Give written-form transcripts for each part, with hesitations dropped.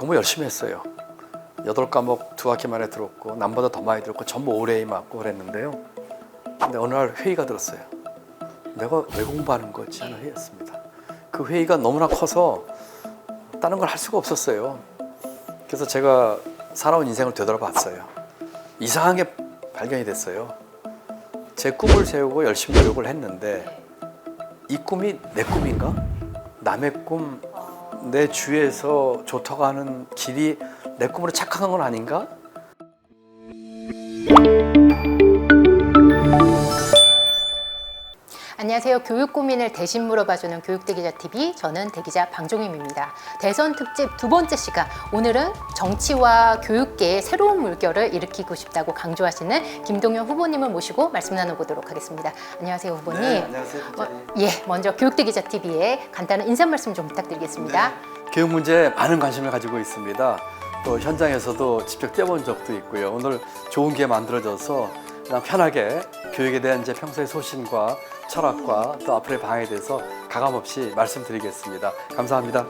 공부 열심히 했어요. 8과목 2학기 만에 들었고 남보다 더 많이 들었고 전부 올해에 맞고 그랬는데요. 근데 어느 날 회의가 들었어요. 내가 왜 공부하는 거지 하는 회의였습니다. 그 회의가 너무나 커서 다른 걸 할 수가 없었어요. 그래서 제가 살아온 인생을 되돌아봤어요. 이상한 게 발견이 됐어요. 제 꿈을 세우고 열심히 노력을 했는데 이 꿈이 내 꿈인가? 남의 꿈, 내 주위에서 좋다고 하는 길이 내 꿈으로 착각한 건 아닌가? 안녕하세요. 교육 고민을 대신 물어봐주는 교육대기자TV, 저는 대기자 방종임입니다. 대선 특집 2번째 시간, 오늘은 정치와 교육계의 새로운 물결을 일으키고 싶다고 강조하시는 김동연 후보님을 모시고 말씀 나눠보도록 하겠습니다. 안녕하세요, 후보님. 네, 안녕하세요. 먼저 교육대기자TV에 간단한 인사 말씀 좀 부탁드리겠습니다. 네, 교육 문제에 많은 관심을 가지고 있습니다. 또 현장에서도 직접 뛰어본 적도 있고요. 오늘 좋은 기회 만들어져서 그냥 편하게 교육에 대한 제 평소의 소신과 철학과 또 앞으로의 방향에 대해서 가감없이 말씀드리겠습니다. 감사합니다.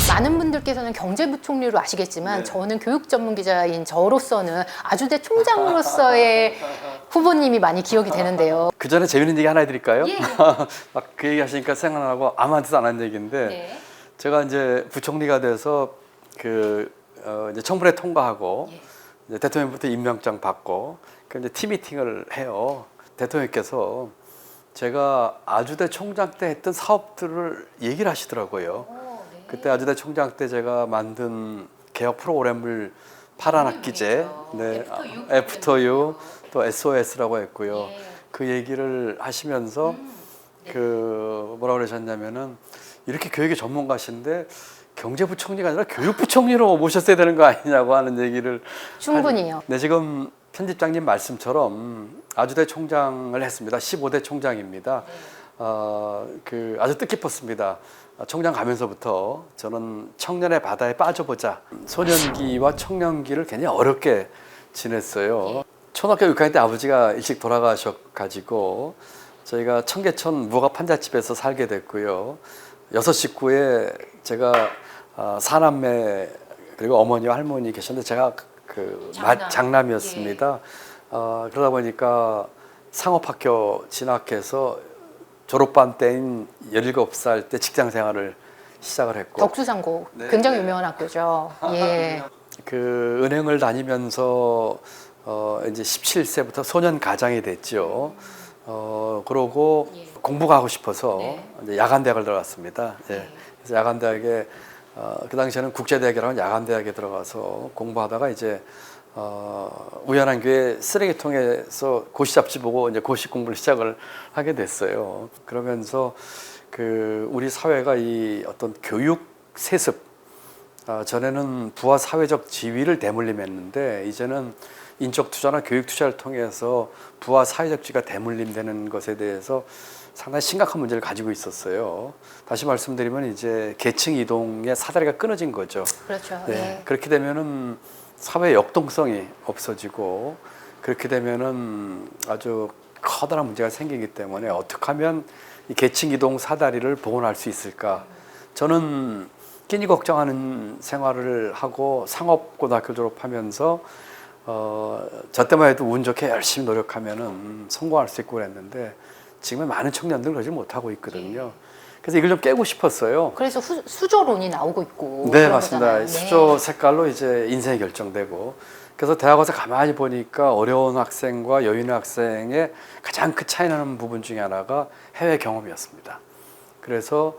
많은 분들께서는 경제부총리로 아시겠지만 네. 저는 교육 전문 기자인 저로서는 아주대 총장으로서의 후보님이 많이 기억이 되는데요. 그 전에 재밌는 얘기 하나 해드릴까요? 예. 막 그 얘기 하시니까 생각나고 아무한테도 안 한 얘기인데 네. 제가 이제 부총리가 돼서 이제 청문회 통과하고 예. 이제 대통령부터 임명장 받고 이제 팀 미팅을 해요. 대통령께서 제가 아주대 총장 때 했던 사업들을 얘기를 하시더라고요. 네. 그때 아주대 총장 때 제가 만든 개혁 프로그램을 파란학기제, 네, 애프터유, 또 SOS라고 했고요. 예. 그 얘기를 하시면서 네. 그 뭐라 그러셨냐면은 이렇게 교육의 전문가신데 경제부총리가 아니라 교육부총리로 모셨어야 되는 거 아니냐고 하는 얘기를 충분히요. 네, 지금 편집장님 말씀처럼 아주대 총장을 했습니다. 15대 총장입니다. 아주 뜻깊었습니다. 총장 가면서부터 저는 청년의 바다에 빠져보자. 소년기와 청년기를 굉장히 어렵게 지냈어요. 초등학교 6학년 때 아버지가 일찍 돌아가셔가지고 저희가 청계천 무가 판잣집에서 살게 됐고요. 6식구에 제가 사남매 그리고 어머니와 할머니 계셨는데 제가 장남이었습니다. 그러다 보니까 상업학교 진학해서 졸업반 때인 17살 때 직장 생활을 시작을 했고 덕수상고 네, 굉장히 네. 유명한 학교죠. 예. 그 은행을 다니면서 이제 17세부터 소년 가장이 됐죠. 그러고 예. 공부가 하고 싶어서 네. 이제 야간대학을 들어갔습니다. 예. 네. 그래서 야간대학에 그 당시에는 국제대학이라는 야간대학에 들어가서 공부하다가 이제 우연한 기회에 쓰레기통에서 고시 잡지 보고 이제 고시 공부를 시작을 하게 됐어요. 그러면서 우리 사회가 이 어떤 교육 세습, 전에는 부와 사회적 지위를 대물림했는데 이제는 인적 투자나 교육 투자를 통해서 부와 사회적 지위가 대물림되는 것에 대해서 상당히 심각한 문제를 가지고 있었어요. 다시 말씀드리면 이제 계층 이동의 사다리가 끊어진 거죠. 그렇죠. 네. 예. 그렇게 되면은 사회의 역동성이 없어지고 그렇게 되면은 아주 커다란 문제가 생기기 때문에 어떻게 하면 이 계층 이동 사다리를 복원할 수 있을까? 저는 끼니 걱정하는 생활을 하고 상업고등학교 졸업하면서 저 때만 해도 운 좋게 열심히 노력하면은 성공할 수 있고 그랬는데 지금은 많은 청년들은 그러지 못하고 있거든요. 그래서 이걸 좀 깨고 싶었어요. 그래서 수조론이 나오고 있고. 네, 그런 맞습니다. 거잖아요. 수조 색깔로 이제 인생이 결정되고 그래서 대학 와서 가만히 보니까 어려운 학생과 여유 있는 학생의 가장 큰 차이 나는 부분 중에 하나가 해외 경험이었습니다. 그래서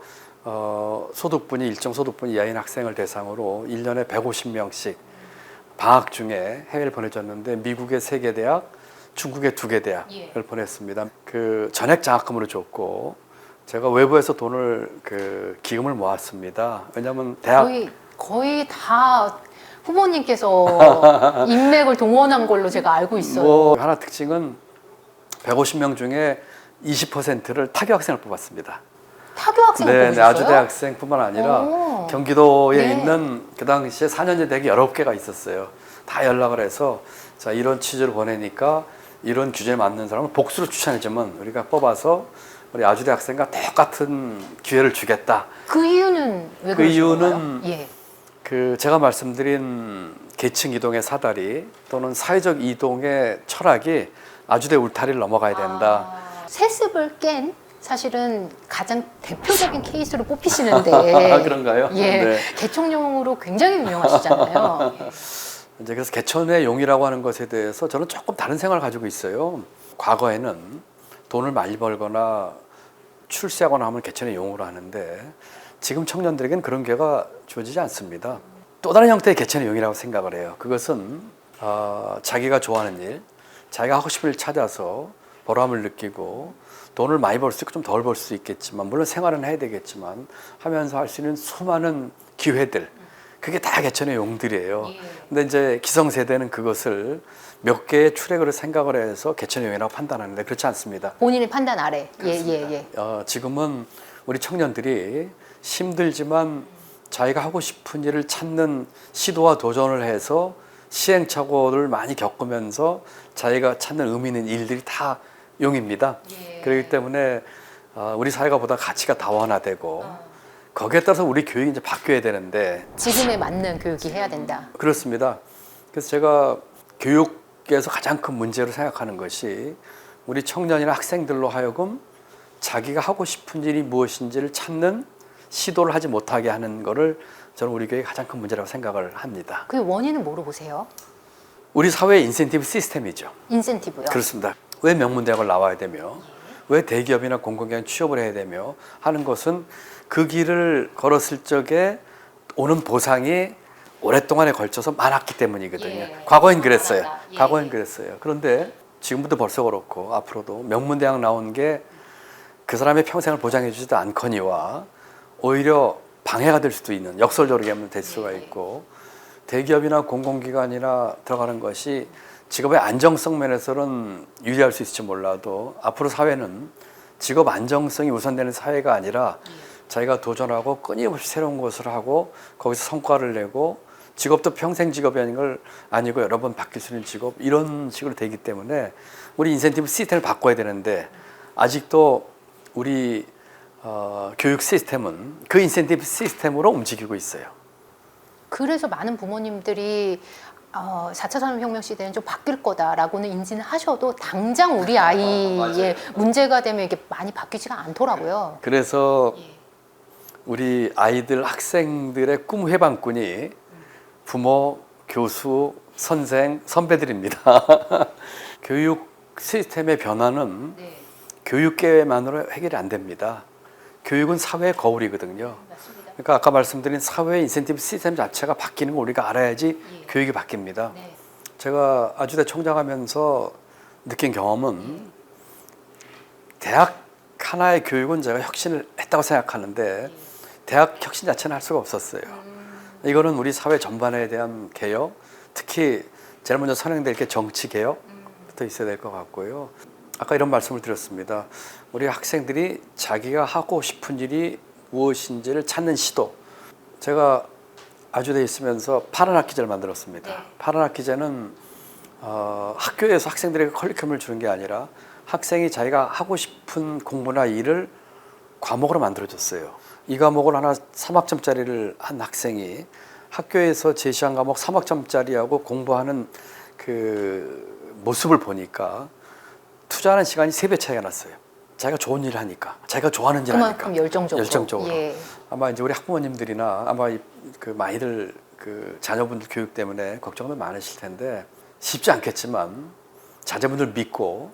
소득분이 일정 소득분 이하인 학생을 대상으로 1년에 150명씩 방학 중에 해외를 보내줬는데 미국의 3개 대학, 중국의 2개 대학을 보냈습니다. 그 전액 장학금으로 줬고 제가 외부에서 돈을 기금을 모았습니다. 왜냐하면 대학 거의 다 후보님께서 인맥을 동원한 걸로 제가 알고 있어요. 하나 특징은 150명 중에 20%를 타교 학생을 뽑았습니다. 타교 학생을 네, 뽑으셨어요? 아주대 학생뿐만 아니라 오. 경기도에 네. 있는 그 당시에 4년제 대학이 19개가 있었어요. 다 연락을 해서 자 이런 취지를 보내니까 이런 규제에 맞는 사람을 복수로 추천해주면 우리가 뽑아서 우리 아주대 학생과 똑같은 기회를 주겠다. 그 이유는 왜 그 그러신 이유는 건가요? 예. 그 제가 말씀드린 계층 이동의 사다리 또는 사회적 이동의 철학이 아주대 울타리를 넘어가야 된다. 세습을 깬 사실은 가장 대표적인 케이스로 뽑히시는데 그런가요? 예, 네. 개척용으로 굉장히 유명하시잖아요. 이제 그래서 개천의 용이라고 하는 것에 대해서 저는 조금 다른 생각을 가지고 있어요. 과거에는 돈을 많이 벌거나 출세하거나 하면 개천의 용으로 하는데 지금 청년들에게는 그런 기회가 주어지지 않습니다. 또 다른 형태의 개천의 용이라고 생각을 해요. 그것은 자기가 좋아하는 일, 자기가 하고 싶은 일 찾아서 보람을 느끼고 돈을 많이 벌 수 있고 좀 덜 벌 수 있겠지만 물론 생활은 해야 되겠지만 하면서 할 수 있는 수많은 기회들 그게 다 개천의 용들이에요. 근데 이제 기성세대는 그것을 몇 개의 출애굽을 생각을 해서 개천의 용이라고 판단하는데 그렇지 않습니다. 본인의 판단 아래. 예. 지금은 우리 청년들이 힘들지만 자기가 하고 싶은 일을 찾는 시도와 도전을 해서 시행착오를 많이 겪으면서 자기가 찾는 의미 있는 일들이 다 용입니다. 그렇기 때문에 우리 사회가 보다 가치가 다원화되고 거기에 따라서 우리 교육이 이제 바뀌어야 되는데 지금에 맞는 교육이 해야 된다. 그렇습니다. 그래서 제가 교육에서 가장 큰 문제로 생각하는 것이 우리 청년이나 학생들로 하여금 자기가 하고 싶은 일이 무엇인지를 찾는 시도를 하지 못하게 하는 것을 저는 우리 교육의 가장 큰 문제라고 생각을 합니다. 그 원인은 뭐로 보세요? 우리 사회의 인센티브 시스템이죠. 인센티브요? 그렇습니다. 왜 명문대학을 나와야 되며 왜 대기업이나 공공기관 취업을 해야 되며 하는 것은 그 길을 걸었을 적에 오는 보상이 오랫동안에 걸쳐서 많았기 때문이거든요. 과거엔 그랬어요. 과거엔 그랬어요. 그런데 지금부터 벌써 그렇고 앞으로도 명문대학 나온 게 그 사람의 평생을 보장해 주지도 않거니와 오히려 방해가 될 수도 있는 역설적으로 얘기하면 될 수가 있고 대기업이나 공공기관이나 들어가는 것이 직업의 안정성 면에서는 유리할 수 있을지 몰라도 앞으로 사회는 직업 안정성이 우선되는 사회가 아니라 자기가 도전하고 끊임없이 새로운 것을 하고 거기서 성과를 내고 직업도 평생 직업이 아니고 여러 번 바뀔 수 있는 직업 이런 식으로 되기 때문에 우리 인센티브 시스템을 바꿔야 되는데 아직도 우리 교육 시스템은 그 인센티브 시스템으로 움직이고 있어요. 그래서 많은 부모님들이 4차 산업혁명 시대는 좀 바뀔 거다라고는 인지는 하셔도 당장 우리 아이의 문제가 되면 이게 많이 바뀌지가 않더라고요. 그래서 우리 아이들 학생들의 꿈 해방꾼이 부모, 교수, 선생, 선배들입니다. 교육 시스템의 변화는 교육계만으로 해결이 안 됩니다. 교육은 사회의 거울이거든요. 그러니까 아까 말씀드린 사회 인센티브 시스템 자체가 바뀌는 걸 우리가 알아야지 교육이 바뀝니다. 제가 아주대 총장하면서 느낀 경험은 대학 하나의 교육은 제가 혁신을 했다고 생각하는데 대학 혁신 자체는 할 수가 없었어요. 이거는 우리 사회 전반에 대한 개혁, 특히 제일 먼저 선행될 게 정치 개혁부터 있어야 될 것 같고요. 아까 이런 말씀을 드렸습니다. 우리 학생들이 자기가 하고 싶은 일이 무엇인지를 찾는 시도. 제가 아주대에 있으면서 파란 학기제를 만들었습니다. 파란 학기제는 학교에서 학생들에게 커리큘럼을 주는 게 아니라 학생이 자기가 하고 싶은 공부나 일을 과목으로 만들어줬어요. 이 과목을 하나 3학점짜리를 한 학생이 학교에서 제시한 과목 3학점짜리하고 공부하는 그 모습을 보니까 투자하는 시간이 3배 차이가 났어요. 자기가 좋은 일을 하니까, 자기가 좋아하는 일을 하니까. 그만큼 열정적으로. 아마 이제 우리 학부모님들이나 아마 그 많이들 그 자녀분들 교육 때문에 걱정도 많으실 텐데 쉽지 않겠지만 자제분들 믿고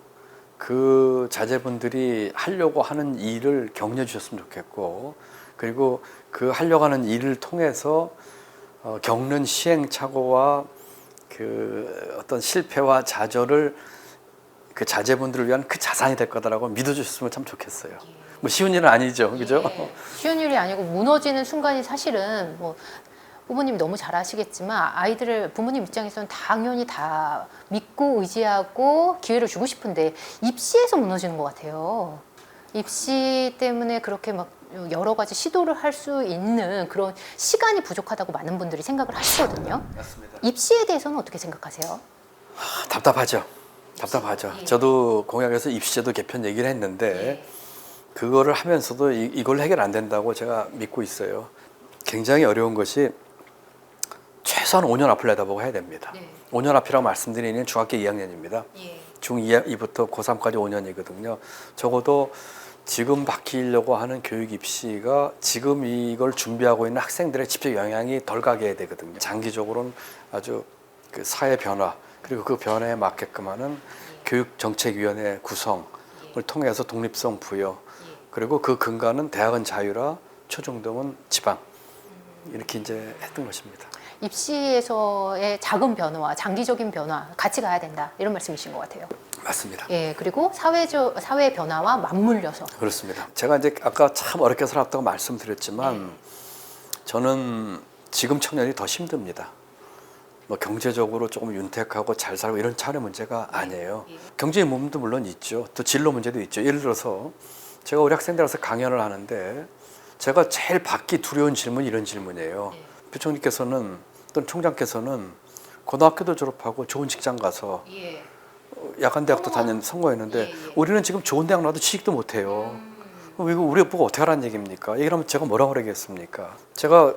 그 자제분들이 하려고 하는 일을 격려해 주셨으면 좋겠고 그리고 그 하려고 하는 일을 통해서 겪는 시행착오와 그 어떤 실패와 좌절을 그 자제분들을 위한 그 자산이 될 거다라고 믿어주셨으면 참 좋겠어요. 뭐 쉬운 일은 아니죠, 그죠? 쉬운 일이 아니고 무너지는 순간이 사실은 뭐 부모님 너무 잘 아시겠지만 아이들을 부모님 입장에서는 당연히 다 믿고 의지하고 기회를 주고 싶은데 입시에서 무너지는 것 같아요. 입시 때문에 그렇게 막 여러 가지 시도를 할 수 있는 그런 시간이 부족하다고 많은 분들이 생각을 하시거든요. 맞습니다. 입시에 대해서는 어떻게 생각하세요? 답답하죠. 저도 공약에서 입시제도 개편 얘기를 했는데 그거를 하면서도 이걸 해결 안 된다고 제가 믿고 있어요. 굉장히 어려운 것이 최소한 5년 앞을 내다보고 해야 됩니다. 5년 앞이라고 말씀드리는 중학교 2학년입니다. 중2부터 고3까지 5년이거든요. 적어도 지금 바뀌려고 하는 교육 입시가 지금 이걸 준비하고 있는 학생들의 직접 영향이 덜 가게 해야 되거든요. 장기적으로는 아주 그 사회 변화 그리고 그 변화에 맞게끔 하는 교육정책위원회 구성을 통해서 독립성 부여 그리고 그 근간은 대학은 자유라 초중등은 지방 이렇게 이제 했던 것입니다. 입시에서의 작은 변화와 장기적인 변화 같이 가야 된다 이런 말씀이신 것 같아요. 맞습니다. 예, 그리고 사회 변화와 맞물려서 그렇습니다. 제가 이제 아까 참 어렵게 살았다고 말씀드렸지만 저는 지금 청년이 더 힘듭니다. 뭐 경제적으로 조금 윤택하고 잘 살고 이런 차원의 문제가 아니에요. 경제의 문제도 물론 있죠. 또 진로 문제도 있죠. 예를 들어서 제가 우리 학생들한테 강연을 하는데 제가 제일 받기 두려운 질문이 이런 질문이에요. 부총리께서는 또는 총장께서는 고등학교도 졸업하고 좋은 직장 가서 야간대학도 다닌 성공했는데 우리는 지금 좋은 대학 나와도 취직도 못해요. 이거 우리 보고 어떻게 하라는 얘기입니까? 얘기를 하면 제가 뭐라고 그러겠습니까? 제가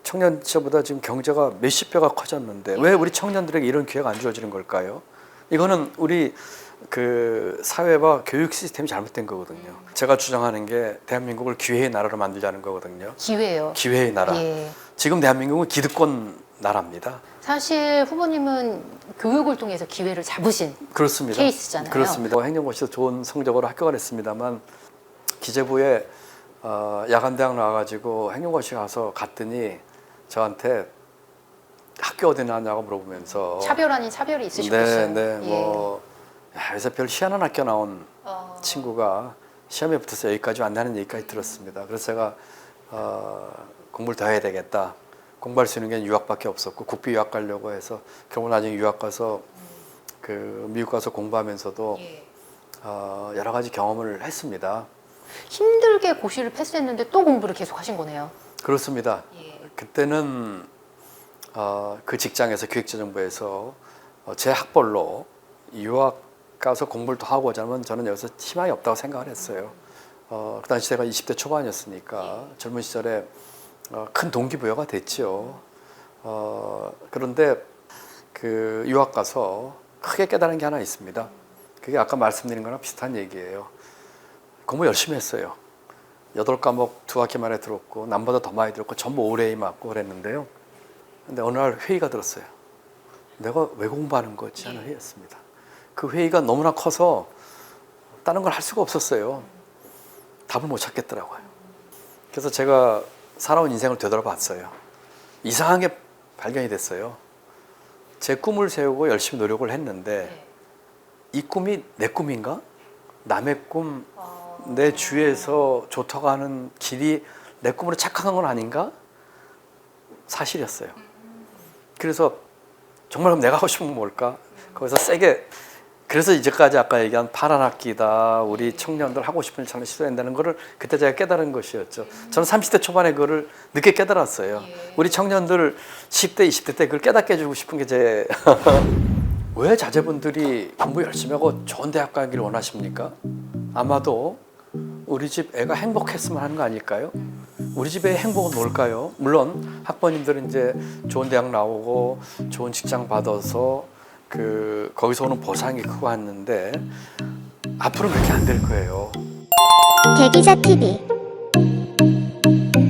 청년 시절보다 지금 경제가 몇십 배가 커졌는데 왜 우리 청년들에게 이런 기회가 안 주어지는 걸까요? 이거는 우리 그 사회와 교육 시스템이 잘못된 거거든요. 제가 주장하는 게 대한민국을 기회의 나라로 만들자는 거거든요. 기회요. 기회의 나라. 지금 대한민국은 기득권 나라입니다. 사실 후보님은 교육을 통해서 기회를 잡으신 그렇습니다. 케이스잖아요. 그렇습니다. 행정고시에서 좋은 성적으로 합격을 했습니다만 기재부에 야간대학 나와가지고 행정고시 갔더니 저한테 학교 어디 나왔냐고 물어보면서 차별 아닌 차별이 있으셨겠어요. 뭐 요새 별 희한한 학교 나온 친구가 시험에 붙어서 여기까지 왔다는 얘기까지 들었습니다. 그래서 제가 공부를 더 해야 되겠다. 공부할 수 있는 게 유학밖에 없었고 국비 유학 가려고 해서 결국 나중에 유학 가서 그 미국 가서 공부하면서도 여러 가지 경험을 했습니다. 힘들게 고시를 패스했는데 또 공부를 계속 하신 거네요. 그렇습니다. 그때는 그 직장에서 기획재정부에서 제 학벌로 유학 가서 공부를 더 하고 오자면 저는 여기서 희망이 없다고 생각을 했어요. 그 당시 제가 20대 초반이었으니까 젊은 시절에 큰 동기부여가 됐죠. 그런데 그 유학 가서 크게 깨달은 게 하나 있습니다. 그게 아까 말씀드린 거랑 비슷한 얘기예요. 공부 열심히 했어요. 8과목 2학기 만에 들었고 남보다 더 많이 들었고 전부 올해에 맞고 그랬는데요. 근데 어느 날 회의가 들었어요. 내가 왜 공부하는 거지 하는 회의였습니다. 그 회의가 너무나 커서 다른 걸 할 수가 없었어요. 답을 못 찾겠더라고요. 그래서 제가 살아온 인생을 되돌아봤어요. 이상하게 발견이 됐어요. 제 꿈을 세우고 열심히 노력을 했는데 이 꿈이 내 꿈인가? 남의 꿈, 내 주위에서 좋다고 하는 길이 내 꿈으로 착각한 건 아닌가? 사실이었어요. 그래서 정말 그럼 내가 하고 싶은 건 뭘까? 거기서 세게 그래서 이제까지 아까 얘기한 파란 학기다 우리 청년들 하고 싶은 일 시도한다는 거를 그때 제가 깨달은 것이었죠. 저는 30대 초반에 그거를 늦게 깨달았어요. 우리 청년들 10대 20대 때 그걸 깨닫게 해주고 싶은 게 제 왜 자제분들이 공부 열심히 하고 좋은 대학 가기를 원하십니까? 아마도 우리 집 애가 행복했으면 하는 거 아닐까요? 우리 집의 행복은 뭘까요? 물론 학부모님들은 이제 좋은 대학 나오고 좋은 직장 받아서 거기서 오는 보상이 크고 왔는데 앞으로는 그렇게 안 될 거예요. 대기자 TV